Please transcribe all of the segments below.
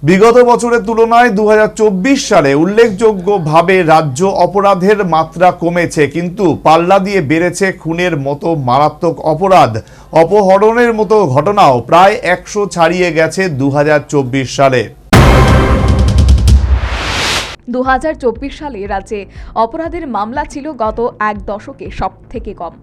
বিগত বছরের তুলনায় ২০২৪ সালে উল্লেখযোগ্যভাবে রাজ্য অপরাধের মাত্রা কমেছে, কিন্তু পাল্লা দিয়ে বেড়েছে খুনের মতো মারাত্মক অপরাধ। অপহরণের মতো ঘটনাও প্রায় ১০০ ছাড়িয়ে গেছে ২০২৪ সালে। ২০২৪ সালে রাজ্যে অপরাধের মামলা ছিল গত এক দশকে সবথেকে কম।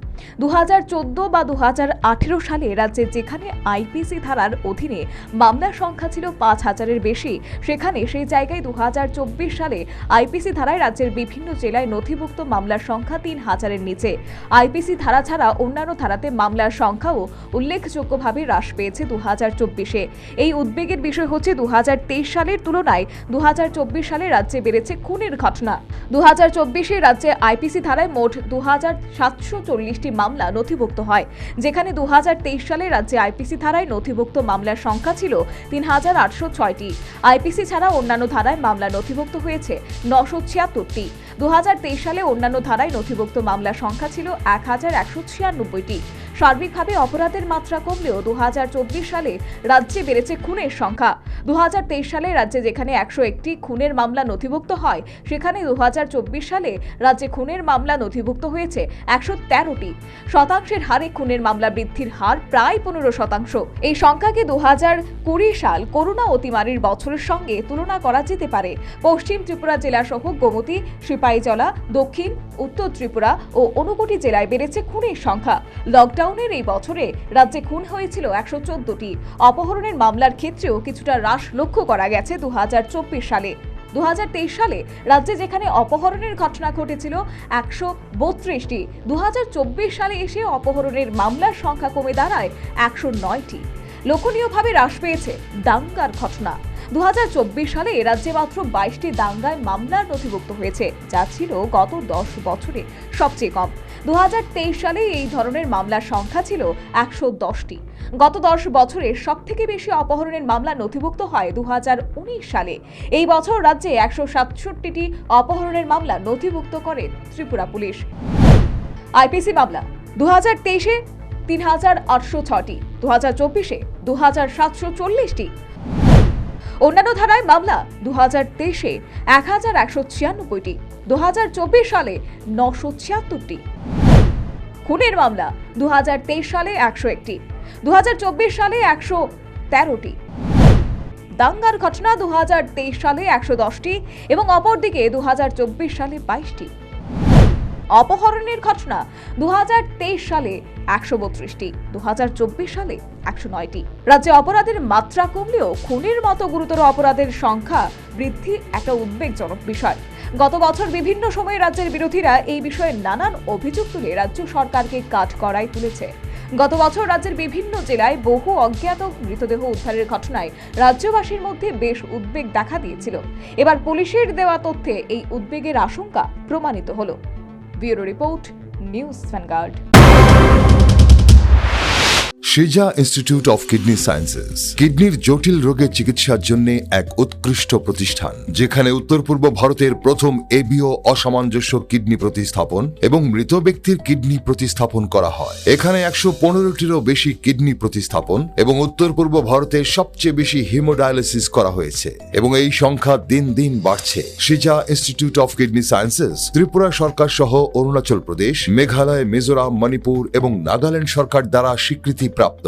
২০১৪ বা ২০১৮ সালে রাজ্যে যেখানে আইপিসি ধারার অধীনে মামলার সংখ্যা ছিল ৫,০০০-এর বেশি, সেখানে সেই জায়গায় ২০২৪ সালে আইপিসি ধারায় রাজ্যের বিভিন্ন জেলায় নথিভুক্ত মামলার সংখ্যা ৩,০০০-এর নিচে। আইপিসি ধারা ছাড়া অন্যান্য ধারাতে মামলার সংখ্যাও উল্লেখযোগ্যভাবে হ্রাস পেয়েছে ২০২৪-এ। এই উদ্বেগের বিষয় হচ্ছে ২০২৩ সালের তুলনায় ২০২৪ সালে রাজ্যে বেড়েছে খুনের ঘটনা। ২০২৪-এ রাজ্যে আইপিসি ধারায় মোট ২,৭৪০টি মামলা নথিভুক্ত হয়, যেখানে ২০২৩ সালে রাজ্যে আইপিসি ধারায় নথিভুক্ত মামলার সংখ্যা ছিল ৩,৮০৬টি। আইপিসি ছাড়া অন্যান্য ধারায় মামলা নথিভুক্ত হয়েছে ৯৭৬টি। ২০২৩ সালে অন্যান্য ধারায় নথিভুক্ত মামলার সংখ্যা ছিল ১,১৯৬টি। সার্বিকভাবে অপরাধের মাত্রা কমলেও ২০২৪ সালে রাজ্যে বেড়েছে খুনের সংখ্যা। ২০২৩ সালে রাজ্যে যেখানে ১০১টি খুনের মামলা নথিভুক্ত হয়, সেখানে ২০২৪ সালে রাজ্যে খুনের মামলা নথিভুক্ত হয়েছে ১১৩টি। শতাংশের হারে খুনের মামলা বৃদ্ধির হার প্রায় ১৫%। এই সংখ্যাকে ২০২০ সাল করোনা অতিমারির বছরের সঙ্গে তুলনা করা যেতে পারে। পশ্চিম ত্রিপুরা জেলা সহ গোমতী, সিপাহীজলা, দক্ষিণ, উত্তর ত্রিপুরা ও ঊনকোটি জেলায় বেড়েছে খুনের সংখ্যা। লকডাউনের এই বছরে রাজ্যে খুন হয়েছিল ১১৪টি। অপহরণের মামলার ক্ষেত্রেও কিছুটা হ্রাস লক্ষ্য করা গেছে ২০২৪ সালে। ২০২৩ সালে রাজ্যে যেখানে অপহরণের ঘটনা ঘটেছিল ১৩২টি, ২০২৪ সালে এসে অপহরণের মামলার সংখ্যা কমে দাঁড়ায় ১০৯টি। লক্ষণীয়ভাবে হ্রাস পেয়েছে দাঙ্গার ঘটনা। ২০২৪ সালে রাজ্যে মাত্র ২২টি দাঙ্গায় মামলার নথিভুক্ত হয়েছে, যা ছিল গত ১০ বছরে সবচেয়ে কম। ২০২৩ সালে এই ধরনের মামলার সংখ্যা ছিল ১১০টি। গত ১০ বছরে সবথেকে বেশি অপহরণের মামলা নথিভুক্ত হয় ২০১৯ সালে। এই বছর রাজ্যে ১৬৭টি অপহরণের মামলা নথিভুক্ত করে ত্রিপুরা পুলিশ। আইপিসি মামলা ২০২৩-এ ৩,৮০৬টি, ২০২৪-এ ২,৭৪০টি। অন্যান্য ধারায় মামলা ২০২৩-এ ১,১৯৬টি, ২০২৪ সালে ৯৭৬টি। খুনের মামলা ২০২৩ সালে ১০১টি, ২০২৪ সালে ১১৩টি। দাঙ্গার ঘটনা ২০২৩ সালে ১১০টি এবং অপরদিকে ২০২৪ সালে 22টি। অপহরণের ঘটনা ২০২৩ সালে ১৩২টি, ২০২৪ সালে ১০৯টি। রাজ্যে অপরাধের মাত্রা কমলেও খুনের মতো গুরুতর অপরাধের সংখ্যা বৃদ্ধি একটা উদ্বেগজনক বিষয়। গত বছর বিভিন্ন সময়ে রাজ্যের বিরোধীরা এই বিষয়ে নানান অভিযোগ তুলে রাজ্য সরকারকে কাঠগড়ায় তুলেছে। গত বছর রাজ্যের বিভিন্ন জেলায় বহু অজ্ঞাত মৃতদেহ উদ্ধারের ঘটনায় রাজ্যবাসীর মধ্যে বেশ উদ্বেগ দেখা দিয়েছিল। এবার পুলিশের দেওয়া তথ্যে এই উদ্বেগের আশঙ্কা প্রমাণিত হলো। Bureau report, news vanguard. সিজা ইনস্টিটিউট অফ কিডনি সায়েন্সেস কিডনির জটিল রোগের চিকিৎসার জন্য এক উৎকৃষ্ট প্রতিষ্ঠান, যেখানে উত্তর পূর্ব ভারতের প্রথম এবিও অসামঞ্জস্য কিডনি প্রতিস্থাপন এবং মৃত ব্যক্তির কিডনি প্রতিস্থাপন করা হয়। এখানে ১১৫টিরও বেশি কিডনি প্রতিস্থাপন এবং উত্তর পূর্ব ভারতের সবচেয়ে বেশি হিমোডায়ালিসিস করা হয়েছে এবং এই সংখ্যা দিন দিন বাড়ছে। সিজা institute of kidney sciences Tripura সরকার সহ অরুণাচল প্রদেশ, মেঘালয়, মিজোরাম, মণিপুর এবং নাগাল্যান্ড সরকার দ্বারা স্বীকৃতি প্রাপ্ত।